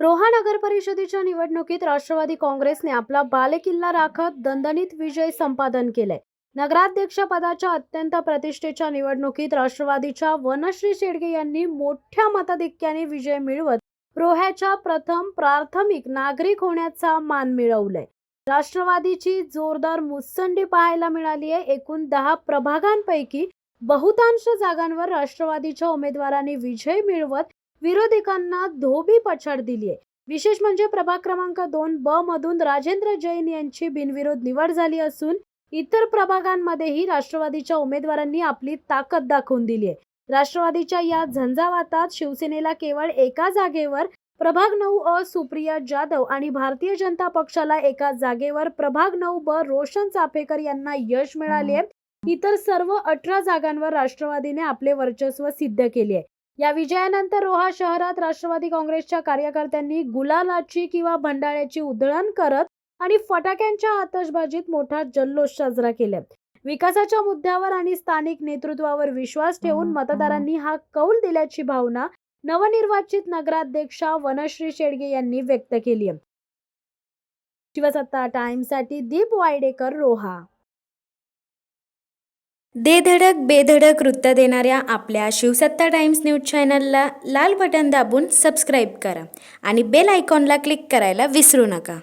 रोहा नगर परिषदेच्या निवडणुकीत राष्ट्रवादी काँग्रेसने आपला बालेकिल्ला राखत दणदणीत विजय संपादन केलाय. नगराध्यक्ष पदाच्या अत्यंत प्रतिष्ठेच्या निवडणुकीत राष्ट्रवादीच्या वनश्री शेडगे यांनी मोठ्या मताधिक्याने विजय मिळवत रोह्याच्या प्रथम प्राथमिक नागरिक होण्याचा मान मिळवलाय. राष्ट्रवादीची जोरदार मुत्संडी पाहायला मिळाली आहे. एकूण 10 प्रभागांपैकी बहुतांश जागांवर राष्ट्रवादीच्या उमेदवारांनी विजय मिळवत विरोधकांना धोबी पछाड दिली आहे. विशेष म्हणजे प्रभाग क्रमांक 2 ब मधून राजेंद्र जैन यांची बिनविरोध निवड झाली असून इतर प्रभागांमध्येही राष्ट्रवादीच्या उमेदवारांनी आपली ताकद दाखवून दिली आहे. राष्ट्रवादीच्या या झंझावातात शिवसेनेला केवळ एका जागेवर प्रभाग 9 अ सुप्रिया जाधव आणि भारतीय जनता पक्षाला एका जागेवर प्रभाग 9 ब रोशन चाफेकर यांना यश मिळाले आहे. इतर सर्व 18 जागांवर राष्ट्रवादीने आपले वर्चस्व सिद्ध केले आहे. या विजयानंतर रोहा शहरात राष्ट्रवादी काँग्रेसच्या कार्यकर्त्यांनी गुलालाची किंवा भंडाऱ्याची उधळण करत आणि फटाक्यांच्या आतषबाजीत मोठा जल्लोष साजरा केला. विकासाच्या मुद्द्यावर आणि स्थानिक नेतृत्वावर विश्वास ठेवून मतदारांनी हा कौल दिल्याची भावना नवनिर्वाचित नगराध्यक्षा वनश्री शेडगे यांनी व्यक्त केली आहे. शिवसत्ता टाइम्ससाठी दीप वायडेकर, रोहा. दे धडक बेधडक वृत्त देणाऱ्या आपल्या शिवसत्ता टाइम्स न्यूज चॅनलला लाल बटन दाबून सबस्क्राईब करा आणि बेल आयकॉनला क्लिक करायला विसरू नका.